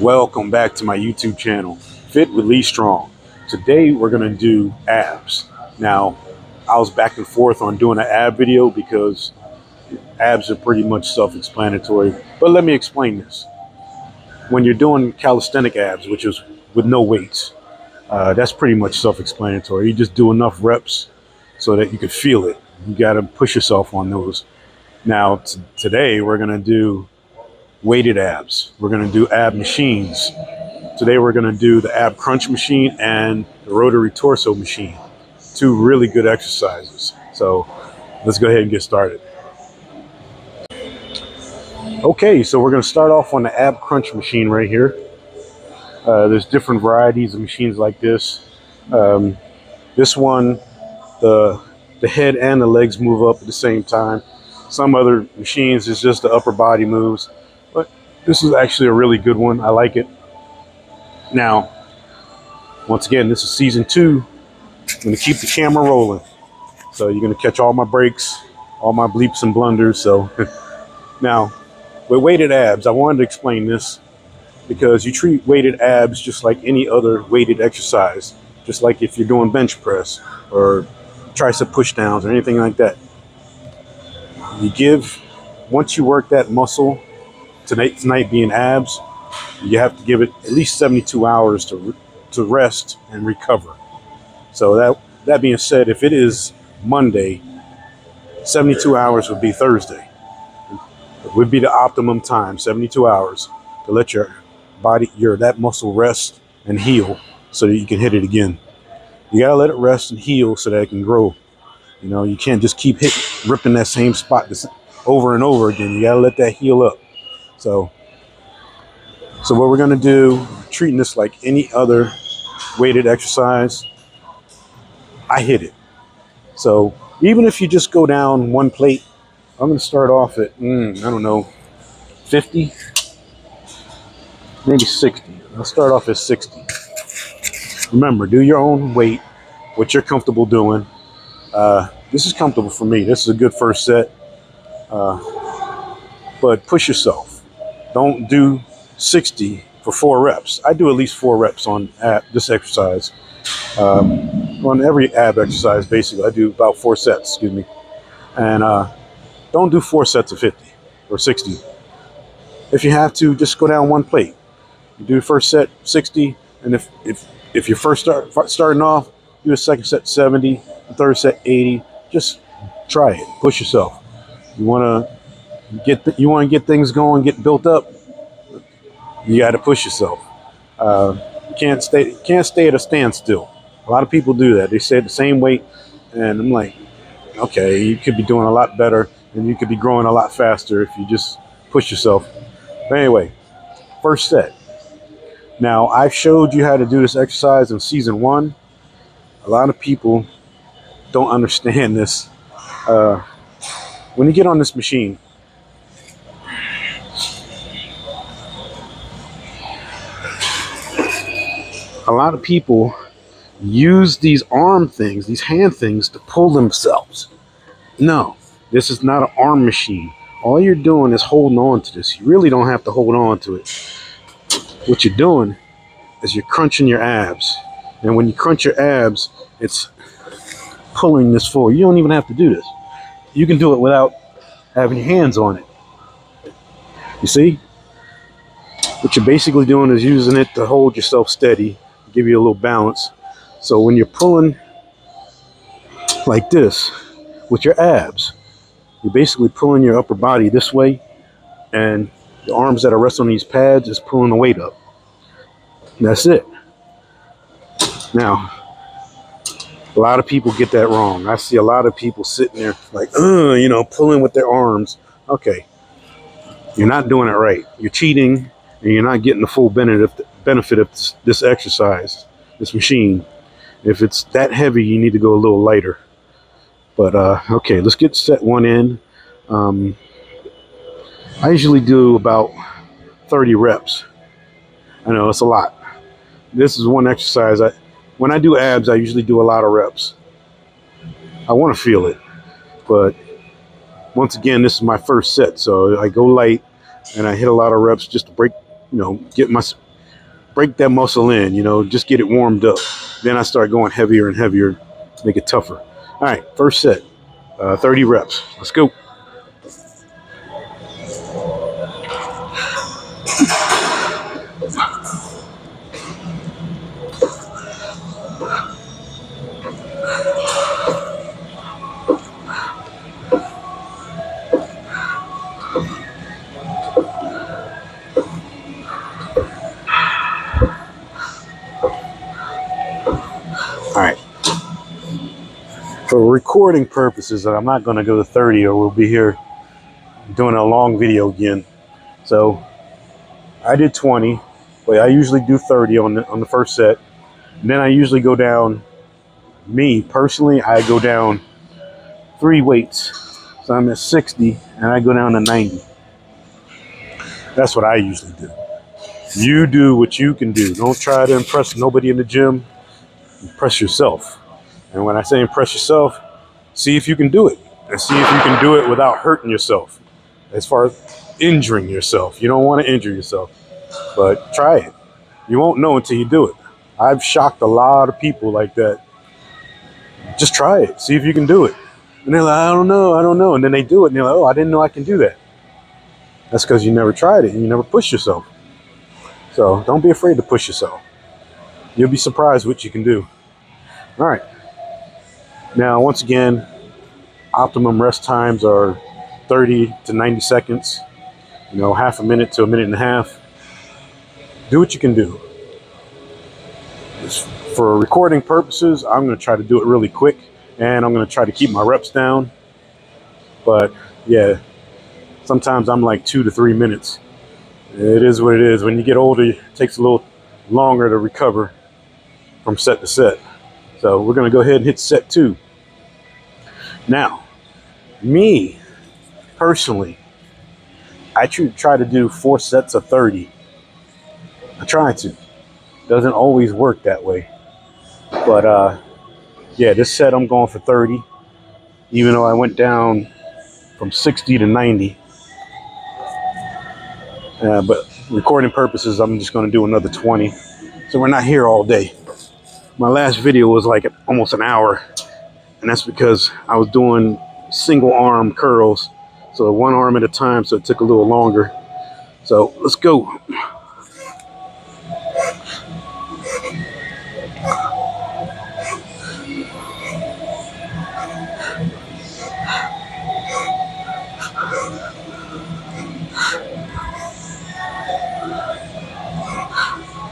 Welcome back to my YouTube channel, Fit with Lee Strong. Today we're going to do abs. Now, I was back and forth on doing an ab video because abs are pretty much self-explanatory. But let me explain this. When you're doing calisthenic abs, which is with no weights, that's pretty much self-explanatory. You just do enough reps so that you can feel it. You got to push yourself on those. Now, today we're going to do weighted abs. We're going to do ab machines. Today we're going to do the ab crunch machine and the rotary torso machine. Two really good exercises. So let's go ahead and get started. Okay, so we're going to start off on the ab crunch machine right here. There's different varieties of machines like this. This one, the head and the legs move up at the same time. Some other machines is just the upper body moves. But this is actually a really good one. I like it. Now, once again, this is season 2. I'm going to keep the camera rolling. So you're going to catch all my breaks, all my bleeps and blunders. So now, with weighted abs, I wanted to explain this because you treat weighted abs just like any other weighted exercise. Just like if you're doing bench press or tricep push downs or anything like that. Once you work that muscle, tonight being abs, you have to give it at least 72 hours to rest and recover. So that being said, if it is Monday, 72 hours would be Thursday. It would be the optimum time, 72 hours, to let your body, that muscle rest and heal so that you can hit it again. You gotta let it rest and heal so that it can grow. You know, you can't just keep ripping that same spot over and over again. You gotta let that heal up. So what we're gonna do, treating this like any other weighted exercise, I hit it. So even if you just go down one plate, I'm gonna start off at, I don't know, 50, maybe 60. I'll start off at 60. Remember, do your own weight, what you're comfortable doing. This is comfortable for me. This is a good first set. But push yourself. Don't do 60 for 4 reps. I do at least 4 reps on this exercise. On every ab exercise, basically, I do about 4 sets, excuse me. And don't do 4 sets of 50 or 60. If you have to, just go down one plate. You do the first set 60, and if you're starting off, do a second set 70, the third set 80. Just try it. Push yourself. You want to get things going, get built up. You got to push yourself. You can't stay at a standstill. A lot of people do that. They stay at the same weight, and I'm like, okay, you could be doing a lot better, and you could be growing a lot faster if you just push yourself. But anyway, first set. Now, I've showed you how to do this exercise in season 1. A lot of people don't understand this. When you get on this machine, a lot of people use these arm things, these hand things, to pull themselves. No, this is not an arm machine. All you're doing is holding on to this. You really don't have to hold on to it. What you're doing is you're crunching your abs. And when you crunch your abs, it's pulling this forward. You don't even have to do this. You can do it without having your hands on it. You see? What you're basically doing is using it to hold yourself steady, give you a little balance. So when you're pulling like this with your abs, you're basically pulling your upper body this way, and the arms that are resting on these pads is pulling the weight up. And that's it. Now, a lot of people get that wrong. I see a lot of people sitting there like, pulling with their arms. Okay, you're not doing it right. You're cheating, and you're not getting the full benefit of this exercise, this machine. If it's that heavy, you need to go a little lighter. But okay, let's get set 1 in. I usually do about 30 reps. I know it's a lot. This is one exercise. When I do abs, I usually do a lot of reps. I want to feel it, but once again, this is my first set, so I go light and I hit a lot of reps just to break, get break that muscle in, you know, just get it warmed up. Then I start going heavier and heavier to make it tougher. All right, first set, 30 reps. Let's go. All right. For recording purposes, I'm not going to go to 30 or we'll be here doing a long video again. So I did 20, but I usually do 30 on the first set. And then I usually go down, me personally, I go down 3 weights. So I'm at 60 and I go down to 90. That's what I usually do. You do what you can do. Don't try to impress nobody in the gym. Impress yourself. And when I say impress yourself, see if you can do it. And see if you can do it without hurting yourself. As far as injuring yourself. You don't want to injure yourself. But try it. You won't know until you do it. I've shocked a lot of people like that. Just try it. See if you can do it. And they're like, I don't know. And then they do it and they're like, oh, I didn't know I can do that. That's because you never tried it and you never pushed yourself. So don't be afraid to push yourself. You'll be surprised what you can do. All right. Now, once again, optimum rest times are 30 to 90 seconds. You know, half a minute to a minute and a half. Do what you can do. For recording purposes, I'm going to try to do it really quick. And I'm going to try to keep my reps down. But, yeah, sometimes I'm like 2 to 3 minutes. It is what it is. When you get older, it takes a little longer to recover from set to set. So we're going to go ahead and hit set 2. Now, me, personally, I try to do 4 sets of 30. I try to. Doesn't always work that way. But, yeah, this set I'm going for 30. Even though I went down from 60 to 90. But recording purposes, I'm just going to do another 20. So we're not here all day. My last video was like almost an hour. And that's because I was doing single arm curls. So 1 arm at a time, so it took a little longer. So let's go.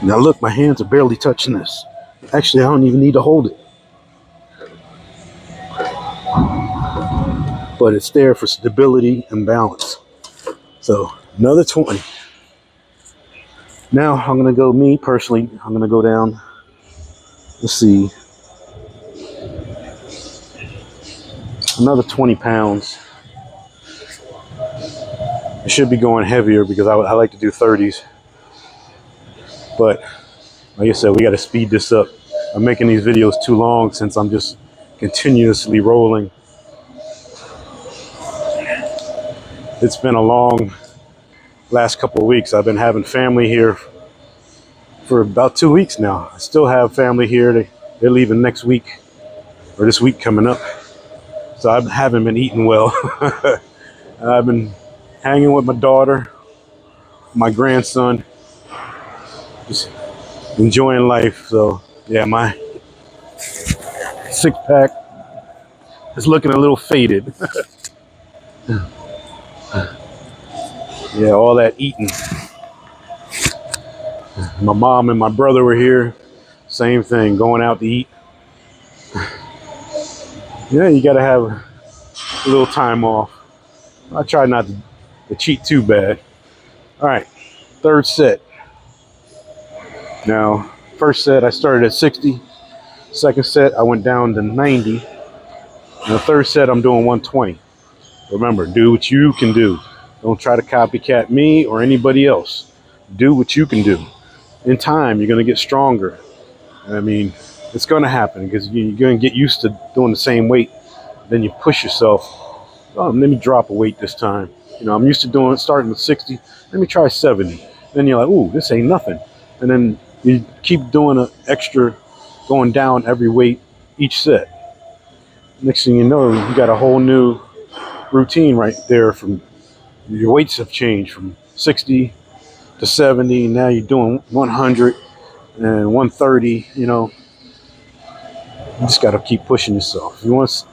Now look, my hands are barely touching this. Actually, I don't even need to hold it. But it's there for stability and balance. So another 20. Now I'm going to go, me personally, I'm going to go down. Let's see. Another 20 pounds. I should be going heavier because I like to do 30s. But like I said, we got to speed this up. I'm making these videos too long since I'm just continuously rolling. It's been a long last couple of weeks. I've been having family here for about 2 weeks now. I still have family here. They're leaving next week or this week coming up. So I haven't been eating well. I've been hanging with my daughter, my grandson. Just enjoying life. So yeah, my 6-pack is looking a little faded. Yeah, all that eating. My mom and my brother were here. Same thing, going out to eat. Yeah, you gotta have a little time off. I try not to cheat too bad. All right, third set. Now, first set I started at 60. Second set I went down to 90. And the third set I'm doing 120. Remember, do what you can do. Don't try to copycat me or anybody else. Do what you can do. In time, you're going to get stronger. I mean, it's going to happen because you're going to get used to doing the same weight. Then you push yourself. Oh, let me drop a weight this time. You know, I'm used to starting with 60. Let me try 70. Then you're like, ooh, this ain't nothing. And then You keep doing an extra, going down every weight each set. Next thing you know, you got a whole new routine right there. From your weights have changed from 60 to 70. Now you're doing 100 and 130. You know, you just got to keep pushing yourself. If you want to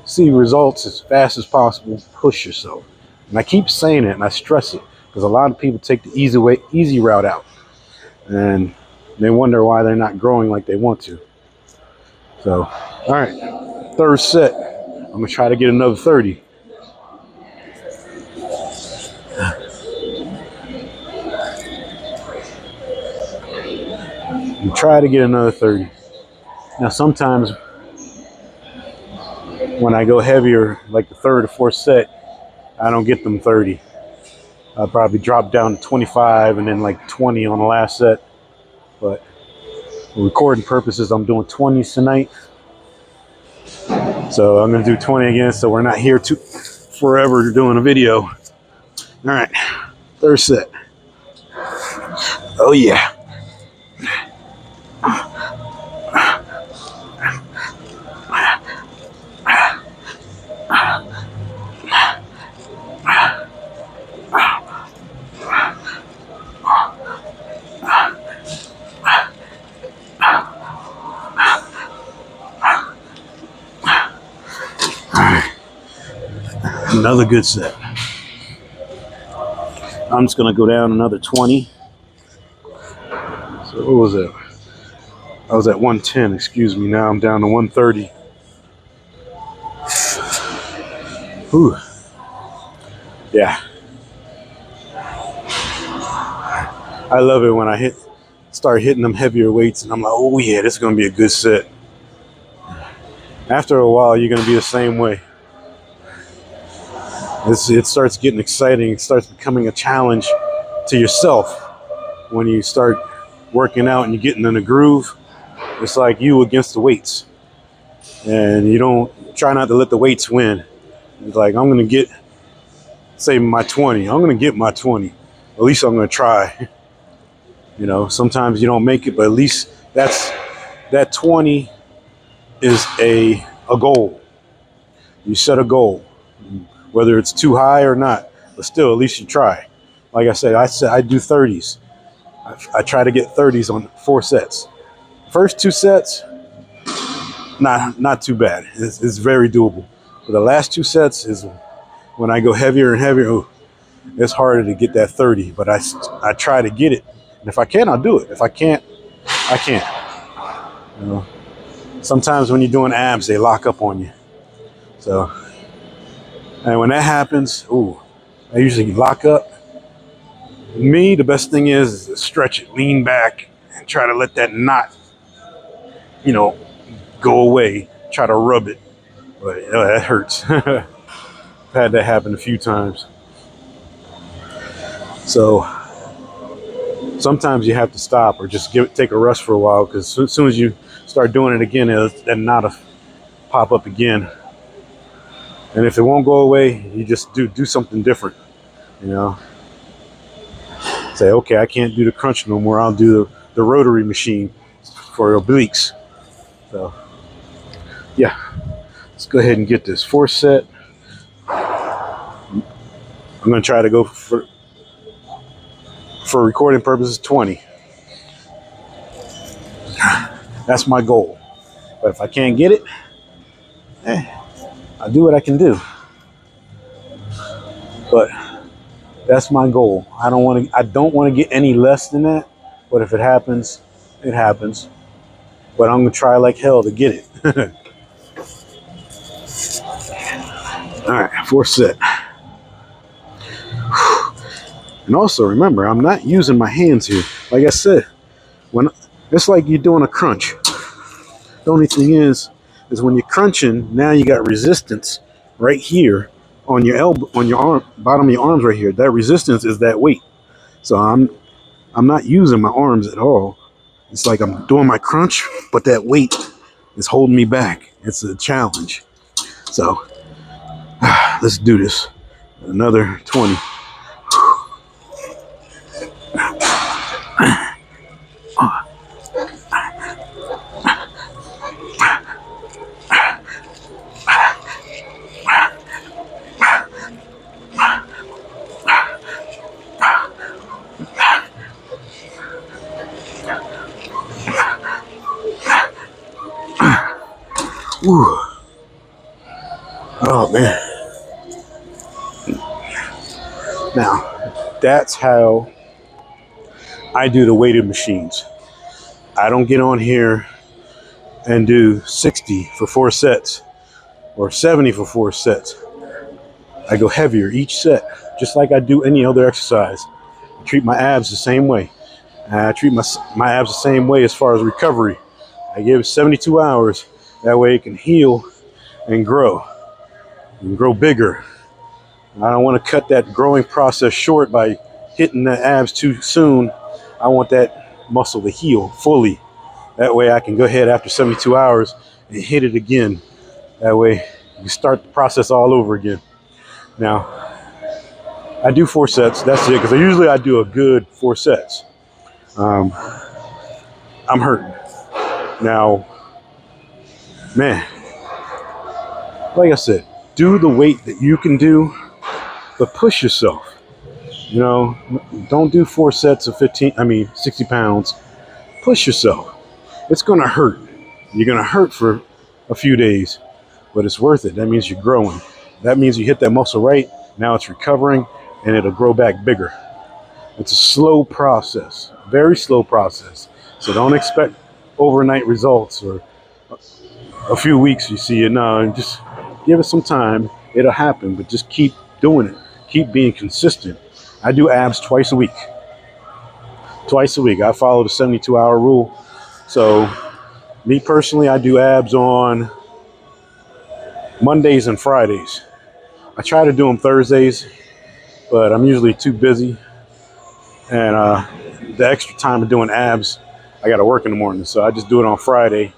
see results as fast as possible, push yourself. And I keep saying it and I stress it because a lot of people take the easy route out, and they wonder why they're not growing like they want to. So, all right, third set. I'm gonna try to get another 30. Try to get another 30. Now, sometimes when I go heavier, like the third or fourth set, I don't get them 30. I'll probably drop down to 25 and then like 20 on the last set. But for recording purposes, I'm doing 20s tonight. So I'm going to do 20 again, so we're not here forever doing a video. All right, third set. Oh yeah. Another good set. I'm just going to go down another 20. So what was it? I was at 110, excuse me. Now I'm down to 130. Whew. Yeah. I love it when I start hitting them heavier weights and I'm like, oh yeah, this is going to be a good set. After a while, you're going to be the same way. It starts getting exciting. It starts becoming a challenge to yourself when you start working out and you're getting in a groove. It's like you against the weights, and you don't try not to let the weights win. It's like, I'm going to get, say, my 20. I'm going to get my 20. At least I'm going to try. You know, sometimes you don't make it, but at least that 20 is a goal. You set a goal. Whether it's too high or not, but still, at least you try. Like I said I do 30s. I try to get 30s on 4 sets. First 2 sets, not too bad. It's very doable. But the last 2 sets is when I go heavier and heavier. Oh, it's harder to get that 30, but I try to get it. And if I can, I'll do it. If I can't, I can't. You know, sometimes when you're doing abs, they lock up on you. So. And when that happens, I usually lock up. Me, the best thing is to stretch it, lean back, and try to let that knot, go away. Try to rub it, but that hurts. I've had that happen a few times. So sometimes you have to stop or just take a rest for a while, because as soon as you start doing it again, that knot will pop up again. And if it won't go away, you just do something different, Say, okay, I can't do the crunch no more. I'll do the rotary machine for obliques. So, yeah, let's go ahead and get this 4th set. I'm going to try to go for recording purposes 20. That's my goal. But if I can't get it, I do what I can do, but that's my goal. I don't want to get any less than that. But if it happens, it happens. But I'm gonna try like hell to get it. All right, 4th set. And also remember, I'm not using my hands here. Like I said, when it's like you're doing a crunch. The only thing is when you're crunching, now you got resistance right here on your elbow, on your arm, bottom of your arms right here. That resistance is that weight. So I'm not using my arms at all. It's like I'm doing my crunch, but that weight is holding me back. It's a challenge. So let's do this. Another 20. Whew. Oh man. Now, that's how I do the weighted machines. I don't get on here and do 60 for 4 sets or 70 for 4 sets. I go heavier each set, just like I do any other exercise. I treat my abs the same way. I treat my abs the same way as far as recovery. I give it 72 hours. That way it can heal and grow bigger. I don't want to cut that growing process short by hitting the abs too soon. I want that muscle to heal fully. That way I can go ahead after 72 hours and hit it again. That way you start the process all over again. Now, I do 4 sets. That's it, because usually I do a good 4 sets. I'm hurting. Now, man, like I said, do the weight that you can do, but push yourself. You know, don't do 4 sets of 60 pounds. Push yourself. It's going to hurt. You're going to hurt for a few days, but it's worth it. That means you're growing. That means you hit that muscle right. Now it's recovering and it'll grow back bigger. It's a slow process, very slow process. So don't expect overnight results or a few weeks you see it. No, just give it some time. It'll happen, but just keep doing it. Keep being consistent. I do abs twice a week. Twice a week. I follow the 72-hour rule. So me personally, I do abs on Mondays and Fridays. I try to do them Thursdays, but I'm usually too busy. And the extra time of doing abs, I got to work in the morning. So I just do it on Friday.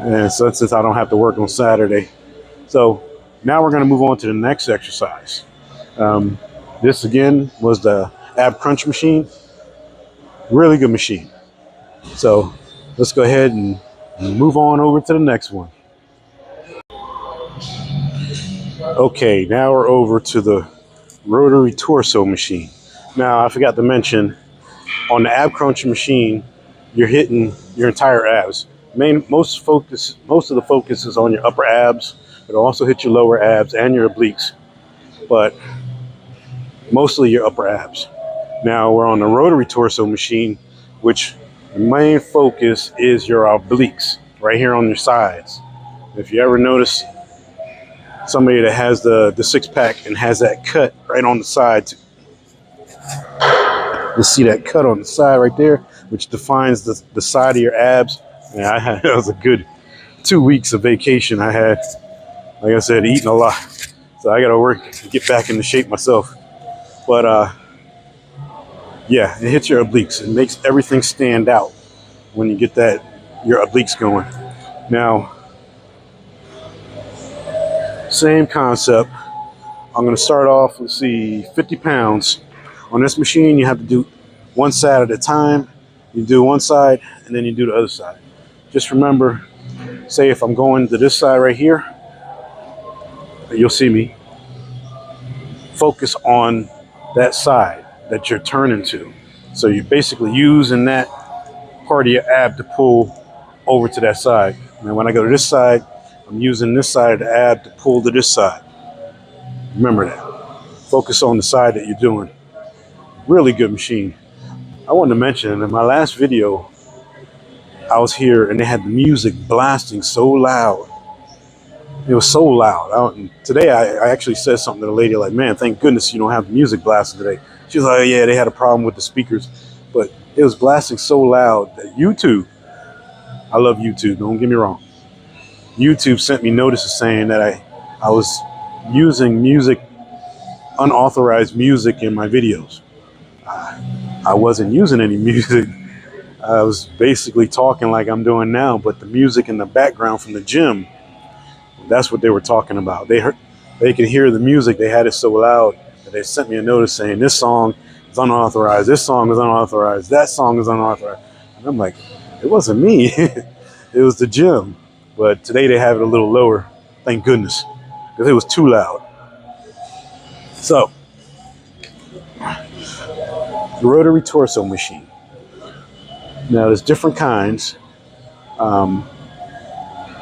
And so since I don't have to work on Saturday. So now we're going to move on to the next exercise. This again was the ab crunch machine. Really good machine. So let's go ahead and move on over to the next one. Okay, now we're over to the rotary torso machine. Now, I forgot to mention, on the ab crunch machine, you're hitting your entire abs. Most of the focus is on your upper abs. It'll also hit your lower abs and your obliques, but mostly your upper abs. Now we're on the rotary torso machine, which the main focus is your obliques, right here on your sides. If you ever notice somebody that has the 6-pack and has that cut right on the side, you see that cut on the side right there, which defines the side of your abs. Yeah, that was a good 2 weeks of vacation I had. Like I said, eating a lot. So I got to work to get back into shape myself. But yeah, it hits your obliques. It makes everything stand out when you get your obliques going. Now, same concept. I'm going to start off, let's see, 50 pounds. On this machine, you have to do one side at a time. You do one side, and then you do the other side. Just remember, say if I'm going to this side right here, you'll see me. Focus on that side that you're turning to. So you're basically using that part of your ab to pull over to that side. And when I go to this side, I'm using this side of the ab to pull to this side. Remember that. Focus on the side that you're doing. Really good machine. I wanted to mention in my last video, I was here and they had the music blasting so loud. It was so loud. Today I actually said something to the lady like, man, thank goodness you don't have the music blasting today. She was like, oh, yeah, they had a problem with the speakers. But it was blasting so loud that YouTube, I love YouTube, don't get me wrong. YouTube sent me notices saying that I was using unauthorized music in my videos. I wasn't using any music. I was basically talking like I'm doing now, but the music in the background from the gym, that's what they were talking about. They could hear the music. They had it so loud that they sent me a notice saying this song is unauthorized. This song is unauthorized. That song is unauthorized. And I'm like, it wasn't me. It was the gym. But today they have it a little lower. Thank goodness, because it was too loud. So, the rotary torso machine. Now, there's different kinds.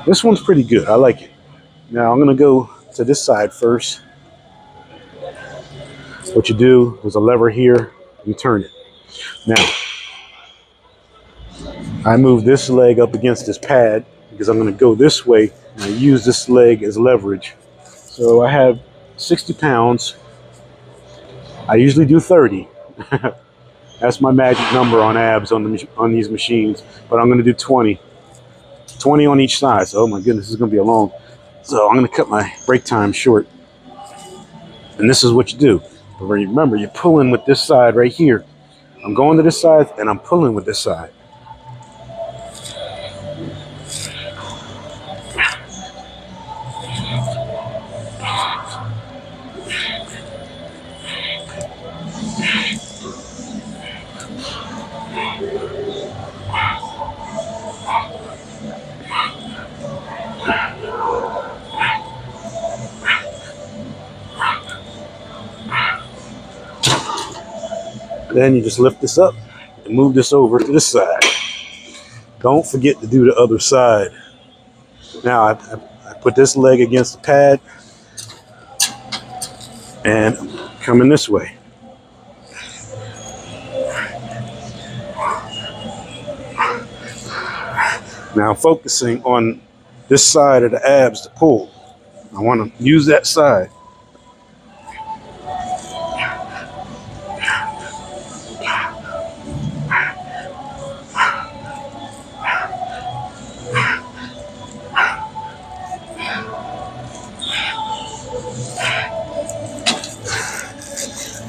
This one's pretty good. I like it. Now I'm gonna go to this side first. What you do, there's a lever here, you turn it. Now, I move this leg up against this pad because I'm gonna go this way and I use this leg as leverage. So I have 60 pounds. I usually do 30. That's my magic number on abs on these machines, but I'm gonna do 20. 20 on each side. So, oh my goodness, this is gonna be a long. So I'm gonna cut my break time short. And this is what you do. But remember, you're pulling with this side right here. I'm going to this side and I'm pulling with this side. Then you just lift this up and move this over to this side. Don't forget to do the other side. Now I put this leg against the pad and I'm coming this way. Now I'm focusing on this side of the abs to pull. I want to use that side.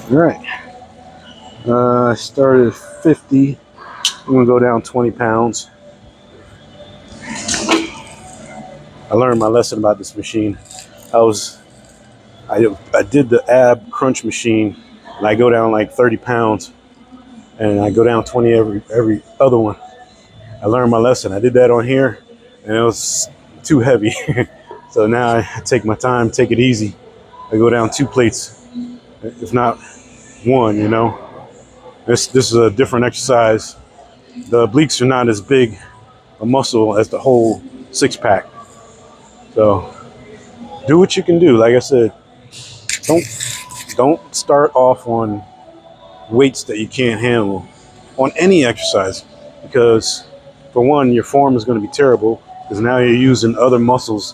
All right. I started at 50. I'm gonna go down 20 pounds. I learned my lesson about this machine. I did the ab crunch machine, and I go down like 30 pounds, and I go down 20 every other one. I learned my lesson. I did that on here, and it was too heavy. So now I take my time, take it easy. I go down 2 plates, if not 1. You know, this is a different exercise. The obliques are not as big a muscle as the whole 6-pack. So do what you can do. Like I said, don't start off on weights that you can't handle on any exercise, because for one, your form is going to be terrible because now you're using other muscles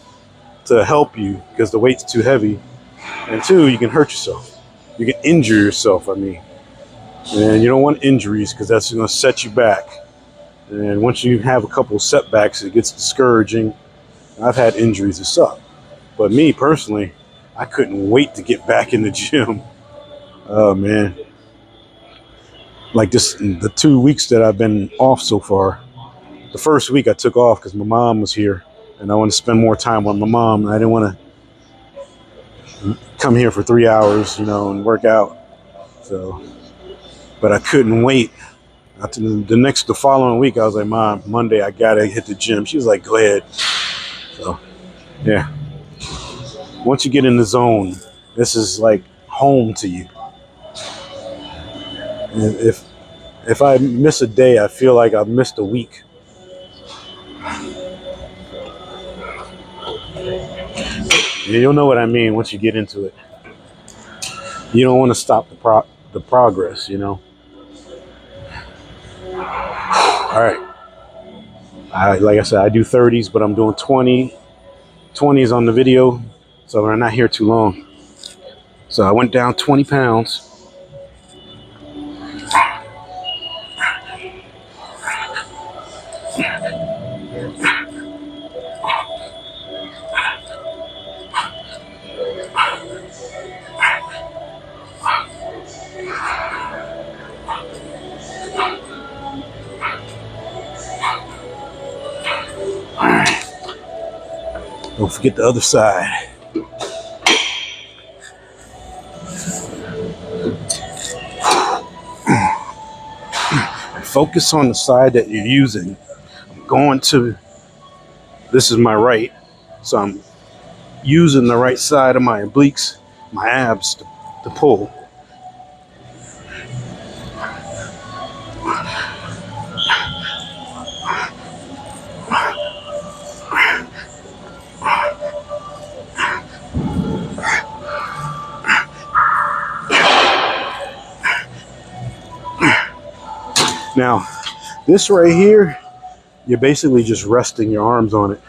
to help you because the weight's too heavy, and 2, you can hurt yourself. You can injure yourself, I mean, and you don't want injuries because that's going to set you back. And once you have a couple of setbacks, it gets discouraging. I've had injuries that suck. But me personally, I couldn't wait to get back in the gym. Oh man. Like the 2 weeks that I've been off so far. The first week I took off because my mom was here and I wanted to spend more time with my mom. I didn't want to come here for 3 hours, you know, and work out. So, but I couldn't wait. The following week, I was like, Mom, Monday, I gotta hit the gym. She was like, go ahead. So, yeah. Once you get in the zone, this is like home to you. And if I miss a day, I feel like I've missed a week. You'll know what I mean once you get into it. You don't want to stop the progress, you know. All right. Like I said, I do 30s, but I'm doing 20s on the video, so we're not here too long. So I went down 20 pounds. Don't forget the other side. And focus on the side that you're using. This is my right, so I'm using the right side of my obliques, my abs to pull. Now, this right here, you're basically just resting your arms on it.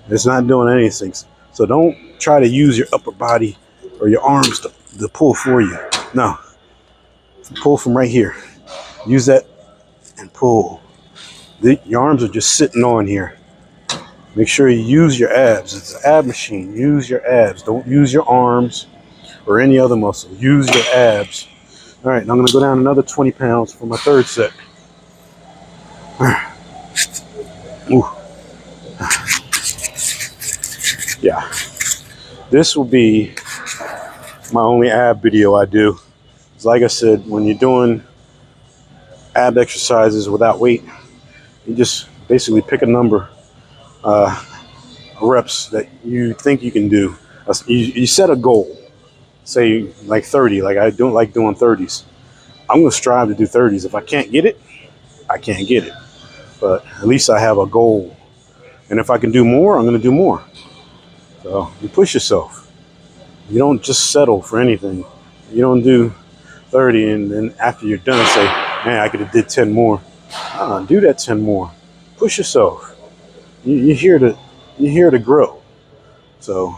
It's not doing anything. So don't try to use your upper body or your arms to pull for you. No, pull from right here. Use that and pull. Your arms are just sitting on here. Make sure you use your abs. It's an ab machine. Use your abs. Don't use your arms or any other muscle. Use your abs. All right, now I'm going to go down another 20 pounds for my third set. Ooh. Yeah, this will be my only ab video I do. It's like I said, when you're doing ab exercises without weight, you just basically pick a number, reps that you think you can do. You set a goal, say like 30, like I don't like doing 30s. I'm going to strive to do 30s. If I can't get it, I can't get it. But at least I have a goal. And if I can do more, I'm going to do more. So you push yourself. You don't just settle for anything. You don't do 30 and then after you're done say, man, I could have did 10 more. Do that 10 more. Push yourself. You're here to grow. So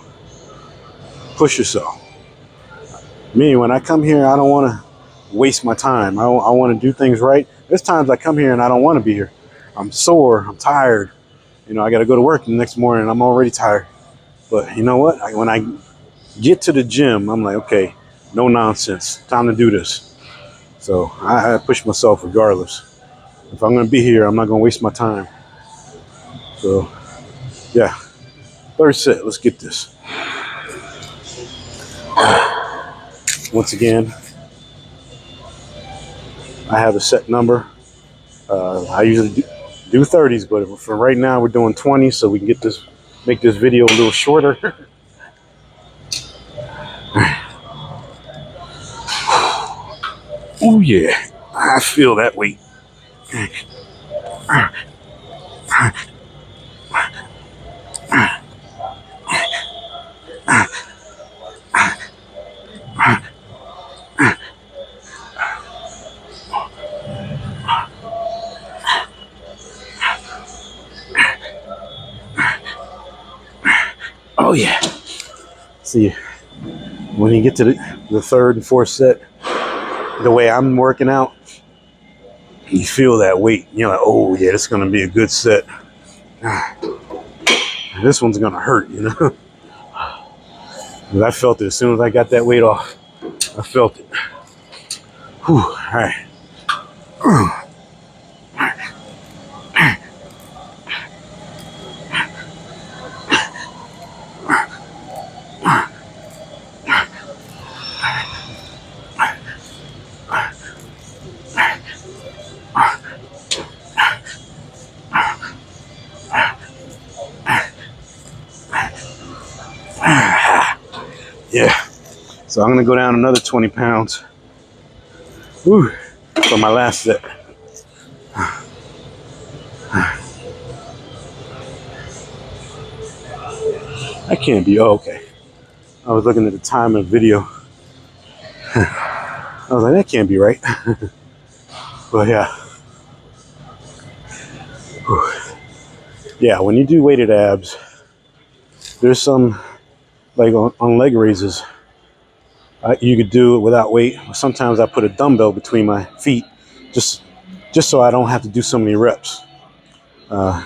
push yourself. Me, when I come here, I don't want to waste my time. I want to do things right. There's times I come here and I don't want to be here. I'm sore. I'm tired. You know, I got to go to work the next morning and I'm already tired. But you know what? When I get to the gym, I'm like, okay, no nonsense. Time to do this. So I push myself regardless. If I'm going to be here, I'm not going to waste my time. So, yeah. Third set. Let's get this. Once again, I have a set number. I usually do 30s, but for right now, we're doing 20 so we can make this video a little shorter. Oh yeah, I feel that weight. Oh yeah. See, when you get to the third and fourth set, the way I'm working out, you feel that weight. You're like, oh yeah, this is gonna be a good set. This one's gonna hurt, you know. But I felt it as soon as I got that weight off. I felt it. Whew, all right. Yeah, so I'm gonna go down another 20 pounds. Whew, for my last set. That can't be, oh, okay. I was looking at the time of the video. I was like, that can't be right. But yeah. Whew. Yeah, when you do weighted abs, there's some, like on leg raises, you could do it without weight. Sometimes I put a dumbbell between my feet just so I don't have to do so many reps. There's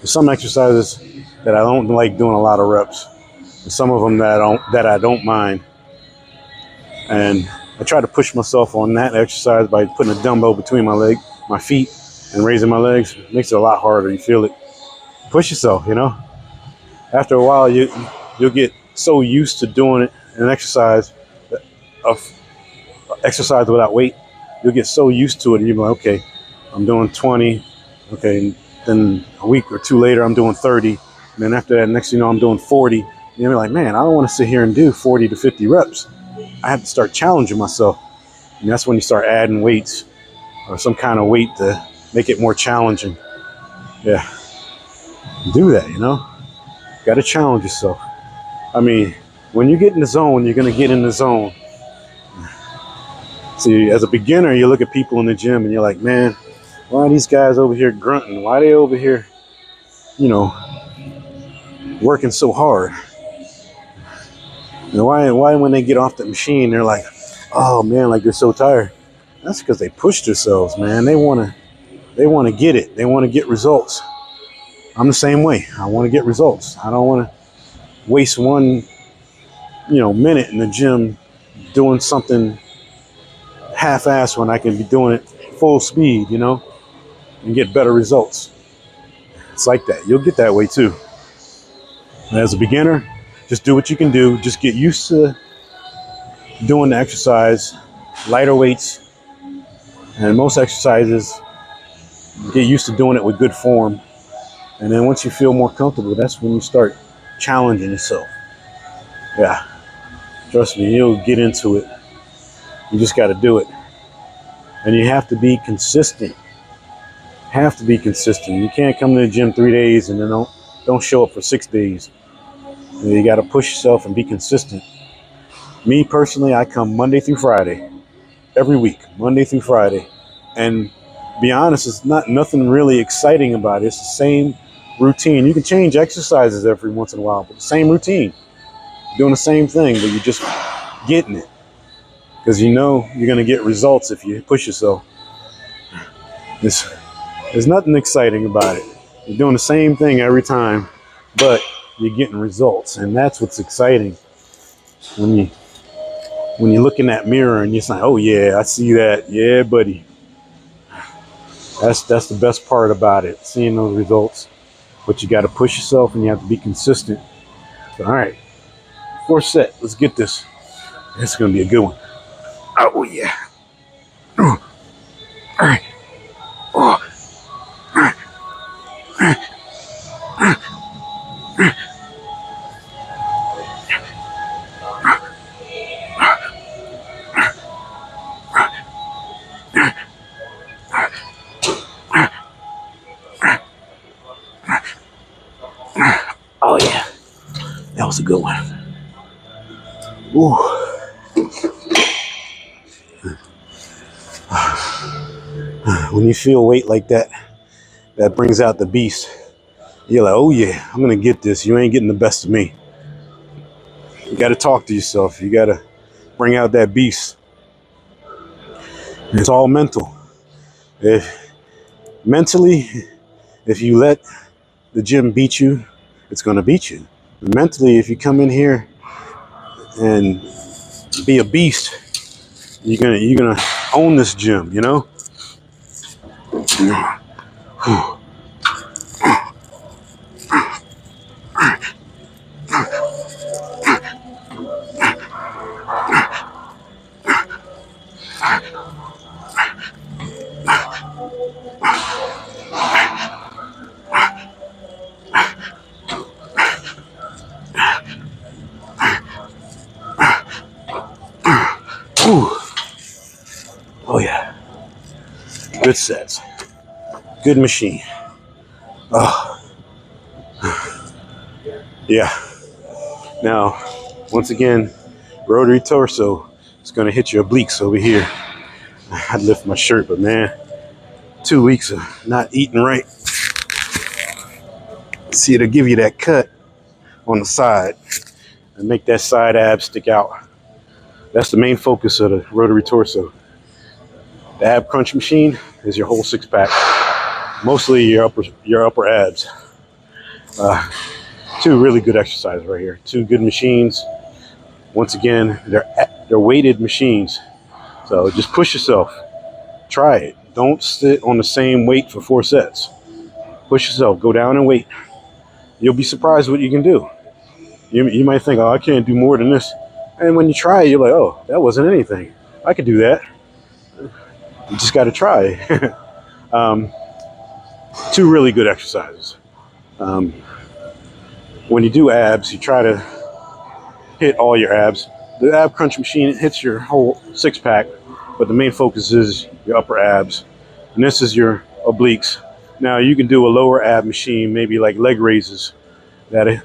some exercises that I don't like doing a lot of reps. And some of them that I don't mind. And I try to push myself on that exercise by putting a dumbbell between my feet and raising my legs. It makes it a lot harder. You feel it. Push yourself, you know. After a while, you'll get so used to doing it, an exercise without weight. You'll get so used to it, and you'll be like, okay, I'm doing 20. Okay, and then a week or two later, I'm doing 30. And then after that, next thing you know, I'm doing 40. And you'll be like, man, I don't want to sit here and do 40 to 50 reps. I have to start challenging myself. And that's when you start adding weights or some kind of weight to make it more challenging. Yeah, do that, you know. Got to challenge yourself. I mean, when you get in the zone, you're going to get in the zone. See, as a beginner, you look at people in the gym and you're like, man, Why are these guys over here grunting? Why are they over here, you know, working so hard? And why when they get off the machine, they're like, oh man, like they're so tired. That's because they pushed themselves, man. They want to get it. They want to get results. I'm the same way. I want to get results. I don't want to waste one, minute in the gym doing something half-assed when I can be doing it full speed, and get better results. It's like that. You'll get that way too. As a beginner, just do what you can do. Just get used to doing the exercise, lighter weights, and most exercises, get used to doing it with good form. And then once you feel more comfortable, that's when you start challenging yourself. Yeah, trust me, you'll get into it. You just got to do it. And you have to be consistent. You can't come to the gym 3 days and then don't show up for 6 days. You got to push yourself and be consistent. Me personally, I come Monday through Friday, every week, Monday through Friday. And be honest, it's nothing really exciting about it. It's the same routine. You can change exercises every once in a while, but the same routine. Doing the same thing, but you're just getting it. Because you're going to get results if you push yourself. There's nothing exciting about it. You're doing the same thing every time, but you're getting results. And that's what's exciting. When you look in that mirror and you're like, oh yeah, I see that. Yeah, buddy. That's the best part about it, seeing those results. But you got to push yourself and you have to be consistent. So, all right, 4th set. Let's get this. It's going to be a good one. Oh, yeah. All right. Oh. Oh, yeah. That was a good one. Ooh. When you feel weight like that, that brings out the beast. You're like, oh yeah, I'm gonna get this. You ain't getting the best of me. You gotta talk to yourself. You gotta bring out that beast. It's all mental. Mentally, if you let the gym beat you, it's gonna beat you. Mentally, if you come in here and be a beast, you're gonna own this gym, Ooh. Oh yeah. Good sets. Good machine. Oh. Yeah. Now, once again, rotary torso is going to hit your obliques over here. I lift my shirt, but man, 2 weeks of not eating right. See, it'll give you that cut on the side and make that side ab stick out. That's the main focus of the rotary torso. The ab crunch machine is your whole 6-pack, mostly your upper abs. 2 really good exercises right here. 2 good machines. Once again, they're weighted machines. So just push yourself. Try it. Don't sit on the same weight for 4 sets. Push yourself. Go down and weight. You'll be surprised what you can do. You might think, oh, I can't do more than this. And when you try it, you're like, oh, that wasn't anything. I could do that. You just got to try. 2 really good exercises. When you do abs, you try to hit all your abs. The ab crunch machine hits your whole 6-pack, but the main focus is your upper abs. And this is your obliques. Now you can do a lower ab machine, maybe like leg raises. That'd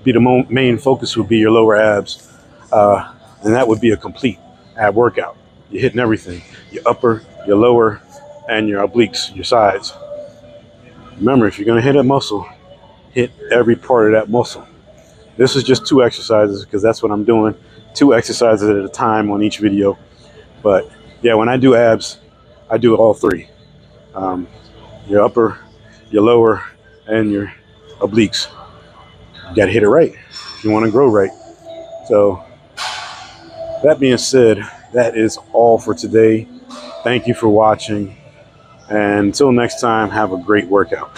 be the main focus would be your lower abs. And that would be a complete ab workout. You're hitting everything. Your upper, your lower, and your obliques, your sides. Remember, if you're going to hit a muscle, hit every part of that muscle. This is just 2 exercises because that's what I'm doing. 2 exercises at a time on each video. But yeah, when I do abs, I do all 3. Your upper, your lower, and your obliques. You got to hit it right if you want to grow right. So that being said, that is all for today. Thank you for watching. And until next time, have a great workout.